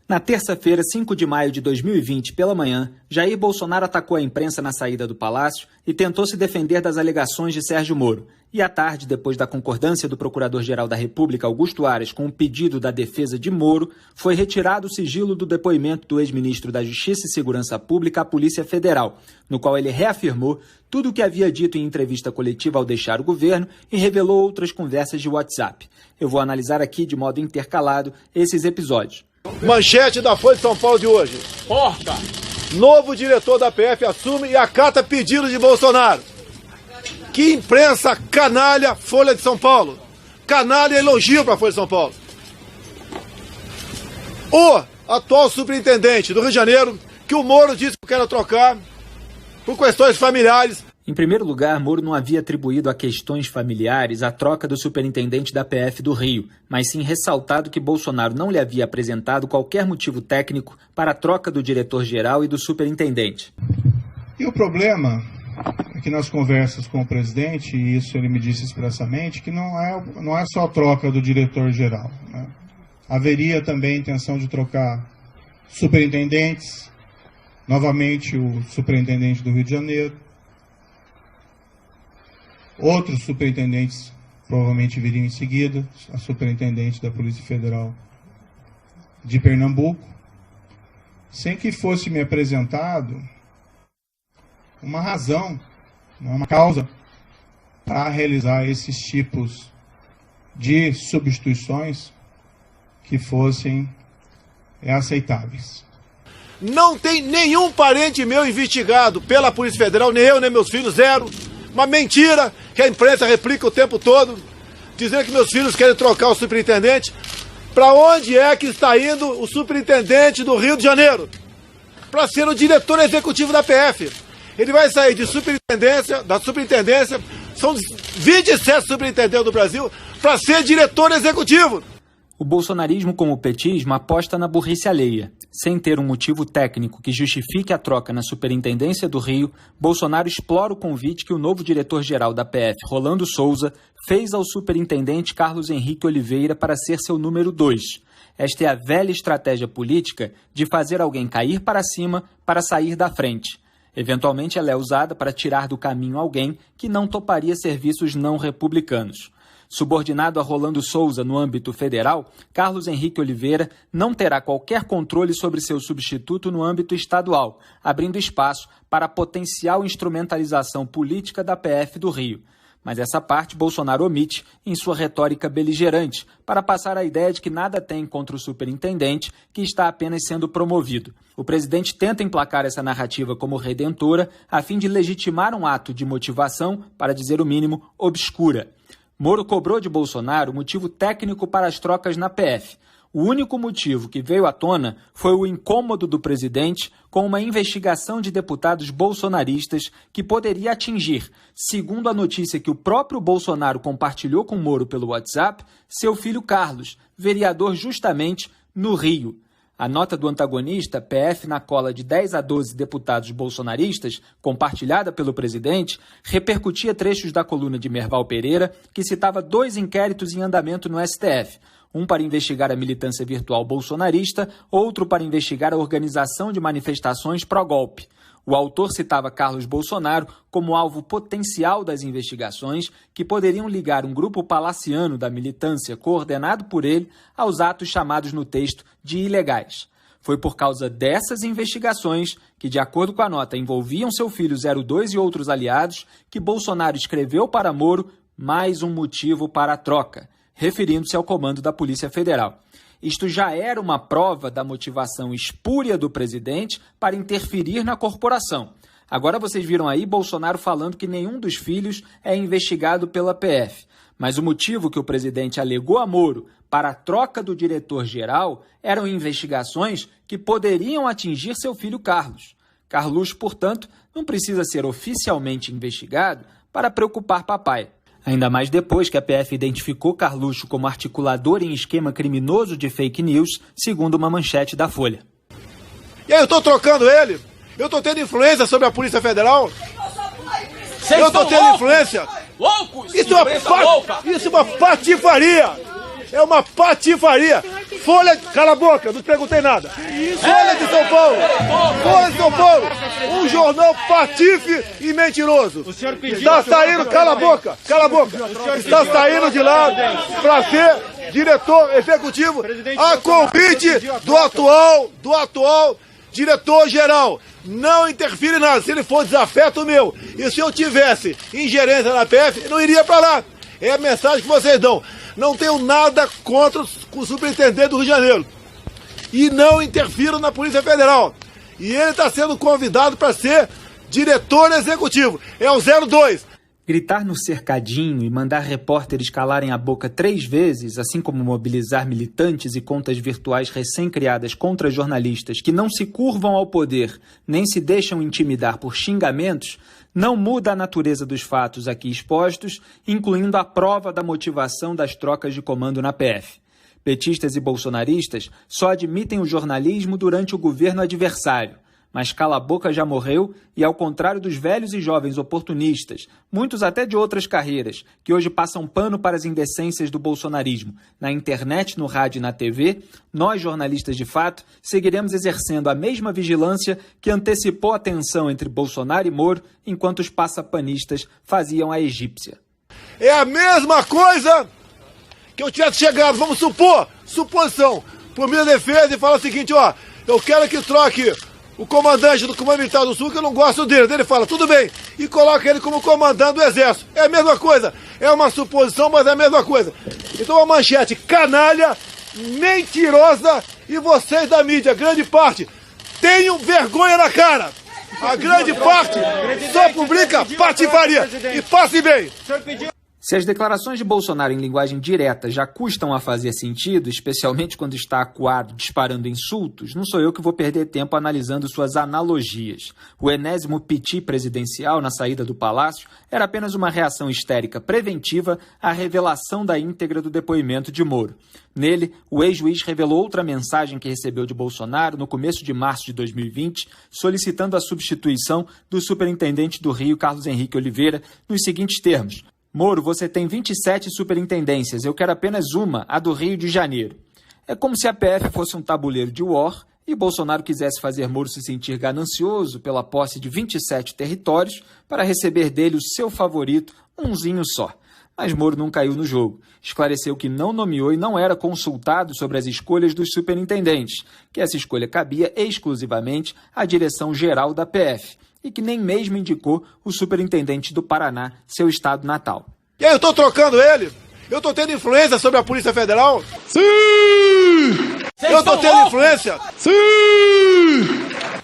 Na terça-feira, 5 de maio de 2020, pela manhã, Jair Bolsonaro atacou a imprensa na saída do Palácio e tentou se defender das alegações de Sérgio Moro. E à tarde, depois da concordância do Procurador-Geral da República, Augusto Aras, com o pedido da defesa de Moro, foi retirado o sigilo do depoimento do ex-ministro da Justiça e Segurança Pública à Polícia Federal, no qual ele reafirmou tudo o que havia dito em entrevista coletiva ao deixar o governo e revelou outras conversas de WhatsApp. Eu vou analisar aqui, de modo intercalado, esses episódios. Manchete da Folha de São Paulo de hoje. Porca! Novo diretor da PF assume e acata pedido de Bolsonaro. Que imprensa canalha, Folha de São Paulo. Canalha elogio para a Folha de São Paulo. O atual superintendente do Rio de Janeiro, que o Moro disse que quer trocar por questões familiares. Em primeiro lugar, Moro não havia atribuído a questões familiares a troca do superintendente da PF do Rio, mas sim ressaltado que Bolsonaro não lhe havia apresentado qualquer motivo técnico para a troca do diretor-geral e do superintendente. E o problema é que nas conversas com o presidente, e isso ele me disse expressamente, que não é só a troca do diretor-geral, né? Haveria também a intenção de trocar superintendentes, novamente o superintendente do Rio de Janeiro. Outros superintendentes provavelmente viriam em seguida, a superintendente da Polícia Federal de Pernambuco, sem que fosse me apresentado uma razão, uma causa para realizar esses tipos de substituições que fossem aceitáveis. Não tem nenhum parente meu investigado pela Polícia Federal, nem eu, nem meus filhos, zero. Uma mentira que a imprensa replica o tempo todo, dizendo que meus filhos querem trocar o superintendente. Para onde é que está indo o superintendente do Rio de Janeiro? Para ser o diretor executivo da PF. Ele vai sair de da superintendência, são 27 superintendentes do Brasil, para ser diretor executivo. O bolsonarismo, como o petismo, aposta na burrice alheia. Sem ter um motivo técnico que justifique a troca na superintendência do Rio, Bolsonaro explora o convite que o novo diretor-geral da PF, Rolando Souza, fez ao superintendente Carlos Henrique Oliveira para ser seu número 2. Esta é a velha estratégia política de fazer alguém cair para cima para sair da frente. Eventualmente, ela é usada para tirar do caminho alguém que não toparia serviços não republicanos. Subordinado a Rolando Souza no âmbito federal, Carlos Henrique Oliveira não terá qualquer controle sobre seu substituto no âmbito estadual, abrindo espaço para a potencial instrumentalização política da PF do Rio. Mas essa parte Bolsonaro omite em sua retórica beligerante, para passar a ideia de que nada tem contra o superintendente, que está apenas sendo promovido. O presidente tenta emplacar essa narrativa como redentora, a fim de legitimar um ato de motivação, para dizer o mínimo, obscura. Moro cobrou de Bolsonaro motivo técnico para as trocas na PF. O único motivo que veio à tona foi o incômodo do presidente com uma investigação de deputados bolsonaristas que poderia atingir, segundo a notícia que o próprio Bolsonaro compartilhou com Moro pelo WhatsApp, seu filho Carlos, vereador justamente no Rio. A nota do antagonista, PF na cola de 10 a 12 deputados bolsonaristas, compartilhada pelo presidente, repercutia trechos da coluna de Merval Pereira, que citava 2 inquéritos em andamento no STF. Um para investigar a militância virtual bolsonarista, outro para investigar a organização de manifestações pró-golpe. O autor citava Carlos Bolsonaro como alvo potencial das investigações que poderiam ligar um grupo palaciano da militância coordenado por ele aos atos chamados no texto de ilegais. Foi por causa dessas investigações, que de acordo com a nota envolviam seu filho 02 e outros aliados, que Bolsonaro escreveu para Moro mais um motivo para a troca, referindo-se ao comando da Polícia Federal. Isto já era uma prova da motivação espúria do presidente para interferir na corporação. Agora vocês viram aí Bolsonaro falando que nenhum dos filhos é investigado pela PF. Mas o motivo que o presidente alegou a Moro para a troca do diretor-geral eram investigações que poderiam atingir seu filho Carlos. Carlos, portanto, não precisa ser oficialmente investigado para preocupar papai. Ainda mais depois que a PF identificou Carluxo como articulador em esquema criminoso de fake news, segundo uma manchete da Folha. E aí eu estou trocando ele? Eu estou tendo influência sobre a Polícia Federal? Eu estou tendo influência? Loucos! Isso é uma patifaria! É uma patifaria. Folha, cala a boca, não te perguntei nada. Folha de São Paulo. Folha de São Paulo. Um jornal patife e mentiroso. Está saindo, cala a boca, cala a boca. Está saindo de lá para ser diretor executivo a convite do atual diretor-geral. Não interfere em nada. Se ele for desafeto meu, e se eu tivesse ingerência na PF, não iria para lá. É a mensagem que vocês dão. Não tenho nada contra o superintendente do Rio de Janeiro. E não interfiro na Polícia Federal. E ele está sendo convidado para ser diretor executivo. É o 02. Gritar no cercadinho e mandar repórteres calarem a boca 3 vezes, assim como mobilizar militantes e contas virtuais recém-criadas contra jornalistas que não se curvam ao poder nem se deixam intimidar por xingamentos, não muda a natureza dos fatos aqui expostos, incluindo a prova da motivação das trocas de comando na PF. Petistas e bolsonaristas só admitem o jornalismo durante o governo adversário. Mas Cala a Boca já morreu e, ao contrário dos velhos e jovens oportunistas, muitos até de outras carreiras, que hoje passam pano para as indecências do bolsonarismo, na internet, no rádio e na TV, nós, jornalistas de fato, seguiremos exercendo a mesma vigilância que antecipou a tensão entre Bolsonaro e Moro, enquanto os passapanistas faziam a egípcia. É a mesma coisa que eu tivesse chegado, vamos supor, suposição, por minha defesa e falar o seguinte, ó, eu quero que troque o comandante do Comando Militar do Sul, que eu não gosto dele. Ele fala, tudo bem, e coloca ele como comandante do Exército. É a mesma coisa. É uma suposição, mas é a mesma coisa. Então a manchete, canalha, mentirosa, e vocês da mídia, grande parte, tenham vergonha na cara. A grande parte só publica patifaria. E passe bem. Se as declarações de Bolsonaro em linguagem direta já custam a fazer sentido, especialmente quando está acuado disparando insultos, não sou eu que vou perder tempo analisando suas analogias. O enésimo piti presidencial na saída do palácio era apenas uma reação histérica preventiva à revelação da íntegra do depoimento de Moro. Nele, o ex-juiz revelou outra mensagem que recebeu de Bolsonaro no começo de março de 2020, solicitando a substituição do superintendente do Rio, Carlos Henrique Oliveira, nos seguintes termos: Moro, você tem 27 superintendências, eu quero apenas uma, a do Rio de Janeiro. É como se a PF fosse um tabuleiro de war e Bolsonaro quisesse fazer Moro se sentir ganancioso pela posse de 27 territórios para receber dele o seu favorito, umzinho só. Mas Moro não caiu no jogo. Esclareceu que não nomeou e não era consultado sobre as escolhas dos superintendentes, que essa escolha cabia exclusivamente à direção-geral da PF, e que nem mesmo indicou o superintendente do Paraná, seu estado natal. E aí eu estou trocando ele? Eu estou tendo influência sobre a Polícia Federal? Sim! Eu estou tendo influência? Sim!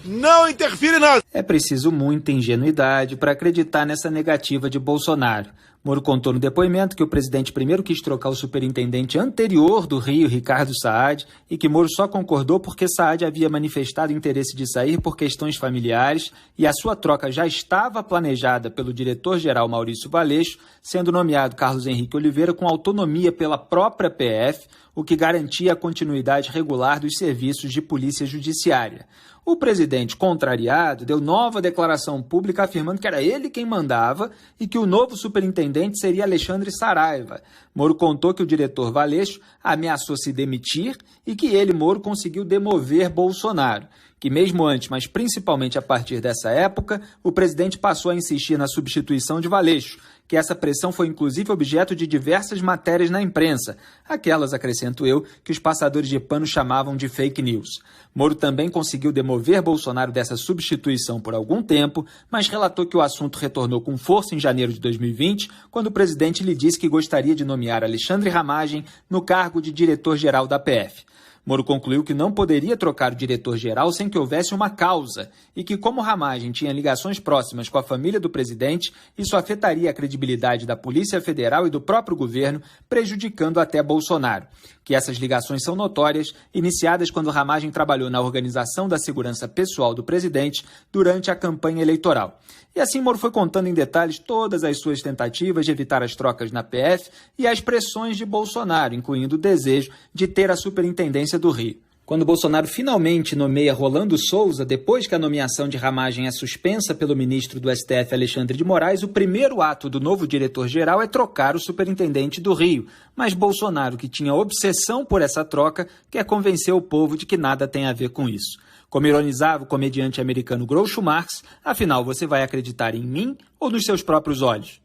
Não interfere em nada. É preciso muita ingenuidade para acreditar nessa negativa de Bolsonaro. Moro contou no depoimento que o presidente primeiro quis trocar o superintendente anterior do Rio, Ricardo Saad, e que Moro só concordou porque Saad havia manifestado interesse de sair por questões familiares e a sua troca já estava planejada pelo diretor-geral Maurício Valeixo, sendo nomeado Carlos Henrique Oliveira com autonomia pela própria PF, o que garantia a continuidade regular dos serviços de polícia judiciária. O presidente, contrariado, deu nova declaração pública afirmando que era ele quem mandava e que o novo superintendente seria Alexandre Saraiva. Moro contou que o diretor Valeixo ameaçou se demitir e que ele, Moro, conseguiu demover Bolsonaro. Que mesmo antes, mas principalmente a partir dessa época, o presidente passou a insistir na substituição de Valeixo, que essa pressão foi inclusive objeto de diversas matérias na imprensa, aquelas, acrescento eu, que os passadores de pano chamavam de fake news. Moro também conseguiu demover Bolsonaro dessa substituição por algum tempo, mas relatou que o assunto retornou com força em janeiro de 2020, quando o presidente lhe disse que gostaria de nomear Alexandre Ramagem no cargo de diretor-geral da PF. Moro concluiu que não poderia trocar o diretor-geral sem que houvesse uma causa e que, como Ramagem tinha ligações próximas com a família do presidente, isso afetaria a credibilidade da Polícia Federal e do próprio governo, prejudicando até Bolsonaro. Que essas ligações são notórias, iniciadas quando Ramagem trabalhou na organização da segurança pessoal do presidente durante a campanha eleitoral. E assim Moro foi contando em detalhes todas as suas tentativas de evitar as trocas na PF e as pressões de Bolsonaro, incluindo o desejo de ter a superintendência do Rio. Quando Bolsonaro finalmente nomeia Rolando Souza, depois que a nomeação de Ramagem é suspensa pelo ministro do STF, Alexandre de Moraes, o primeiro ato do novo diretor-geral é trocar o superintendente do Rio. Mas Bolsonaro, que tinha obsessão por essa troca, quer convencer o povo de que nada tem a ver com isso. Como ironizava o comediante americano Groucho Marx, afinal, você vai acreditar em mim ou nos seus próprios olhos?